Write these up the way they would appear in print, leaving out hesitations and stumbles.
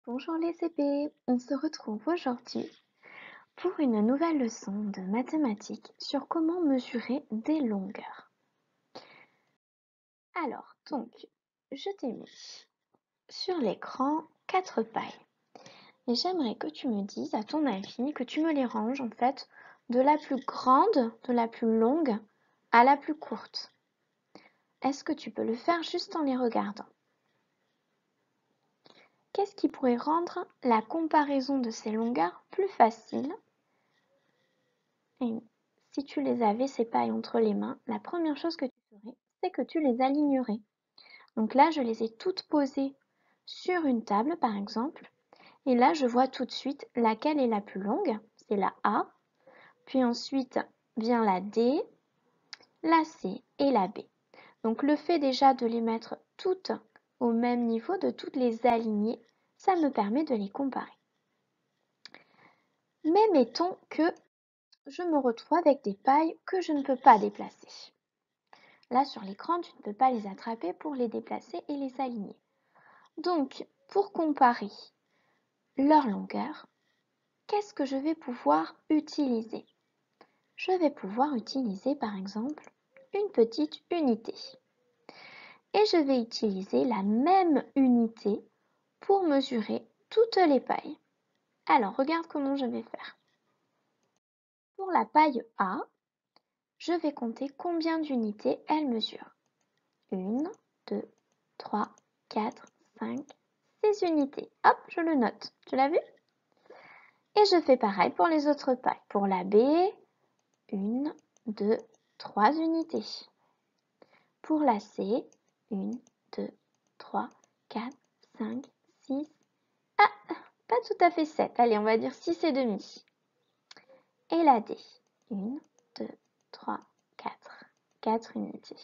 Bonjour les CP, on se retrouve aujourd'hui pour une nouvelle leçon de mathématiques sur comment mesurer des longueurs. Alors, je t'ai mis sur l'écran 4 pailles et j'aimerais que tu me dises, à ton avis, que tu me les ranges en fait de la plus grande, de la plus longue à la plus courte. Est-ce que tu peux le faire juste en les regardant? Qu'est-ce qui pourrait rendre la comparaison de ces longueurs plus facile? Et si tu les avais, ces pailles entre les mains, la première chose que tu ferais, c'est que tu les alignerais. Donc là, je les ai toutes posées sur une table, par exemple. Et là, je vois tout de suite laquelle est la plus longue. C'est la A. Puis ensuite vient la D, la C et la B. Donc le fait déjà de les mettre toutes au même niveau, de toutes les aligner, ça me permet de les comparer. Mais mettons que je me retrouve avec des pailles que je ne peux pas déplacer. Là, sur l'écran, tu ne peux pas les attraper pour les déplacer et les aligner. Donc, pour comparer leur longueur, qu'est-ce que je vais pouvoir utiliser? Je vais pouvoir utiliser, par exemple, une petite unité. Et je vais utiliser la même unité pour mesurer toutes les pailles. Alors, regarde comment je vais faire. Pour la paille A, je vais compter combien d'unités elle mesure. 1, 2, 3, 4, 5, 6 unités. Hop, je le note. Tu l'as vu? Et je fais pareil pour les autres pailles. Pour la B, 1, 2, 3 unités. Pour la C, 1, 2, 3, 4, 5, 6. Ah, pas tout à fait 7. Allez, on va dire 6 et demi. Et la D, 1, 2, 3, 4. 4 unités.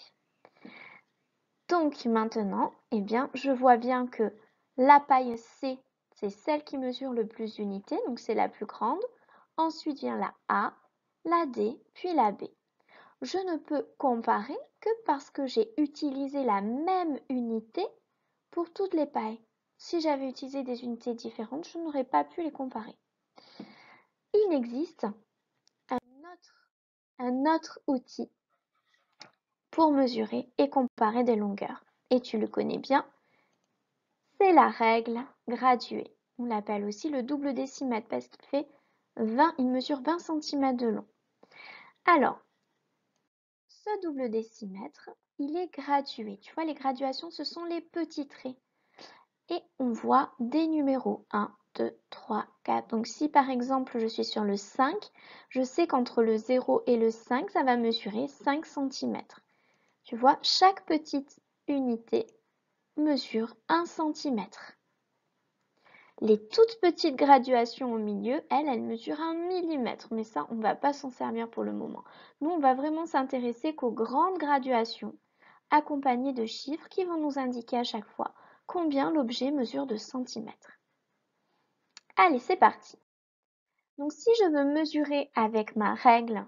Donc maintenant, eh bien, je vois bien que la paille C, c'est celle qui mesure le plus d'unités, donc c'est la plus grande. Ensuite vient la A, la D, puis la B. Je ne peux comparer que parce que j'ai utilisé la même unité pour toutes les pailles. Si j'avais utilisé des unités différentes, je n'aurais pas pu les comparer. Il existe un autre outil pour mesurer et comparer des longueurs. Et tu le connais bien, c'est la règle graduée. On l'appelle aussi le double décimètre parce qu'il fait 20, il mesure 20 cm de long. Alors, ce double décimètre, il est gradué. Tu vois, les graduations, ce sont les petits traits. Et on voit des numéros 1, 2, 3, 4. Donc si par exemple je suis sur le 5, je sais qu'entre le 0 et le 5, ça va mesurer 5 cm. Tu vois, chaque petite unité mesure 1 cm. Les toutes petites graduations au milieu, elles mesurent 1 millimètre, mais ça, on ne va pas s'en servir pour le moment. Nous, on va vraiment s'intéresser qu'aux grandes graduations, accompagnées de chiffres qui vont nous indiquer à chaque fois combien l'objet mesure de centimètres. Allez, c'est parti. Donc, si je veux mesurer avec ma règle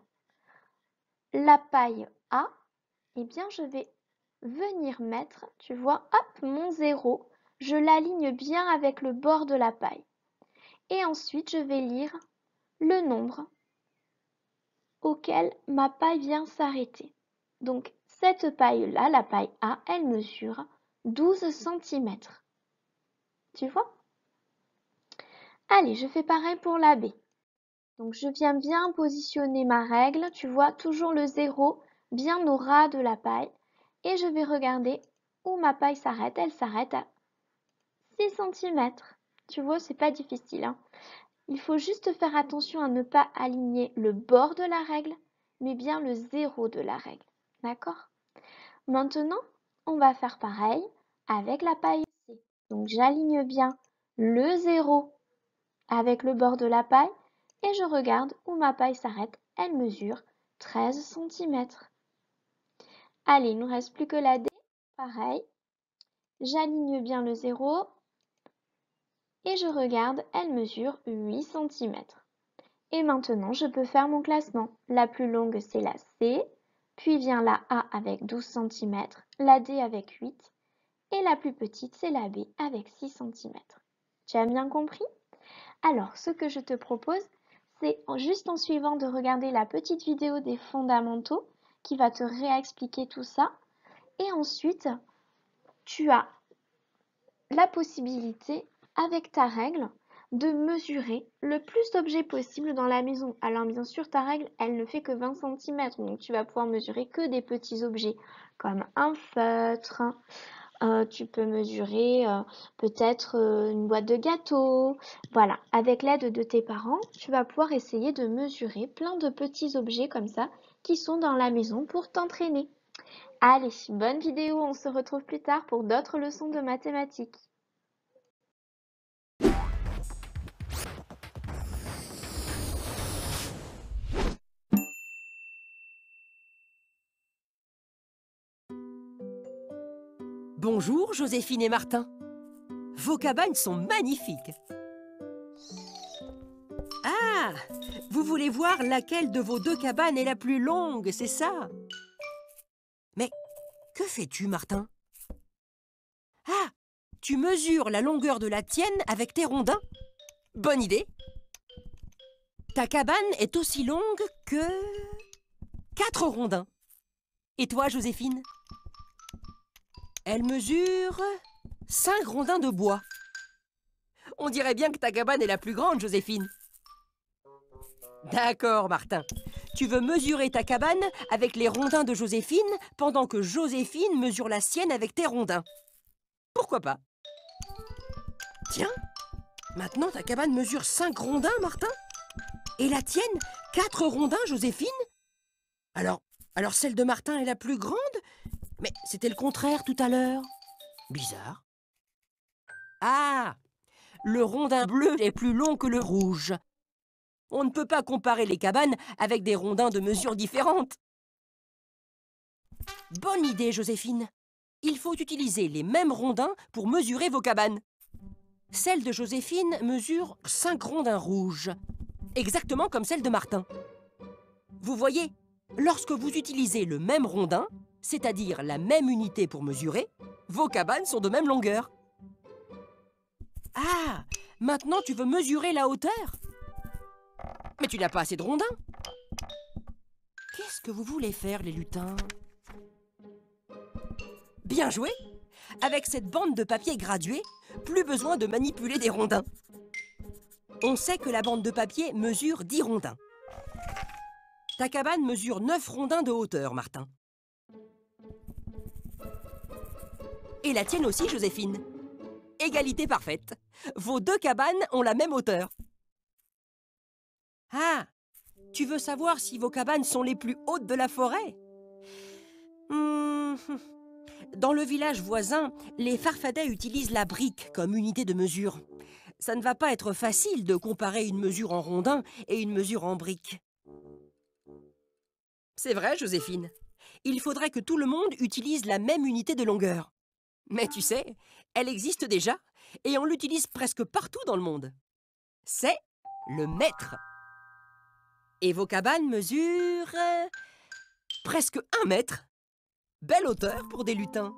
la paille A, eh bien, je vais venir mettre, tu vois, hop, mon 0, je l'aligne bien avec le bord de la paille. Et ensuite, je vais lire le nombre auquel ma paille vient s'arrêter. Donc, cette paille-là, la paille A, elle mesure 12 cm. Tu vois? Allez, je fais pareil pour la B. Donc, je viens bien positionner ma règle. Tu vois, toujours le 0 bien au ras de la paille. Et je vais regarder où ma paille s'arrête. Elle s'arrête à 6 cm. Tu vois, c'est pas difficile, hein. Il faut juste faire attention à ne pas aligner le bord de la règle, mais bien le 0 de la règle. D'accord? Maintenant, on va faire pareil avec la paille C. Donc j'aligne bien le 0 avec le bord de la paille et je regarde où ma paille s'arrête. Elle mesure 13 cm. Allez, il ne nous reste plus que la D. Pareil, j'aligne bien le 0 et je regarde, elle mesure 8 cm. Et maintenant, je peux faire mon classement. La plus longue, c'est la C, puis vient la A avec 12 cm, la D avec 8, et la plus petite, c'est la B avec 6 cm. Tu as bien compris? Alors, ce que je te propose, c'est juste en suivant de regarder la petite vidéo des fondamentaux qui va te réexpliquer tout ça. Et ensuite, tu as la possibilité, avec ta règle, de mesurer le plus d'objets possible dans la maison. Alors bien sûr, ta règle, elle ne fait que 20 cm, donc tu vas pouvoir mesurer que des petits objets, comme un feutre, tu peux mesurer peut-être une boîte de gâteau. Voilà, avec l'aide de tes parents, tu vas pouvoir essayer de mesurer plein de petits objets comme ça qui sont dans la maison pour t'entraîner. Allez, bonne vidéo, on se retrouve plus tard pour d'autres leçons de mathématiques. Bonjour Joséphine et Martin. Vos cabanes sont magnifiques. Ah, vous voulez voir laquelle de vos deux cabanes est la plus longue, c'est ça? Mais que fais-tu, Martin? Ah, tu mesures la longueur de la tienne avec tes rondins? Bonne idée. Ta cabane est aussi longue que 4 rondins. Et toi, Joséphine? Elle mesure 5 rondins de bois. On dirait bien que ta cabane est la plus grande, Joséphine. D'accord, Martin. Tu veux mesurer ta cabane avec les rondins de Joséphine pendant que Joséphine mesure la sienne avec tes rondins. Pourquoi pas? Tiens, maintenant ta cabane mesure 5 rondins, Martin. Et la tienne, 4 rondins, Joséphine. Alors celle de Martin est la plus grande? Mais c'était le contraire tout à l'heure. Bizarre. Ah! Le rondin bleu est plus long que le rouge. On ne peut pas comparer les cabanes avec des rondins de mesures différentes. Bonne idée, Joséphine. Il faut utiliser les mêmes rondins pour mesurer vos cabanes. Celle de Joséphine mesure 5 rondins rouges, exactement comme celle de Martin. Vous voyez, lorsque vous utilisez le même rondin, c'est-à-dire la même unité pour mesurer, vos cabanes sont de même longueur. Ah, maintenant tu veux mesurer la hauteur? Mais tu n'as pas assez de rondins. Qu'est-ce que vous voulez faire, les lutins? Bien joué! Avec cette bande de papier graduée, plus besoin de manipuler des rondins. On sait que la bande de papier mesure 10 rondins. Ta cabane mesure 9 rondins de hauteur, Martin. Et la tienne aussi, Joséphine. Égalité parfaite. Vos deux cabanes ont la même hauteur. Ah, tu veux savoir si vos cabanes sont les plus hautes de la forêt? Dans le village voisin, les Farfadets utilisent la brique comme unité de mesure. Ça ne va pas être facile de comparer une mesure en rondin et une mesure en brique. C'est vrai, Joséphine. Il faudrait que tout le monde utilise la même unité de longueur. Mais tu sais, elle existe déjà et on l'utilise presque partout dans le monde. C'est le mètre. Et vos cabanes mesurent presque 1 mètre. Belle hauteur pour des lutins.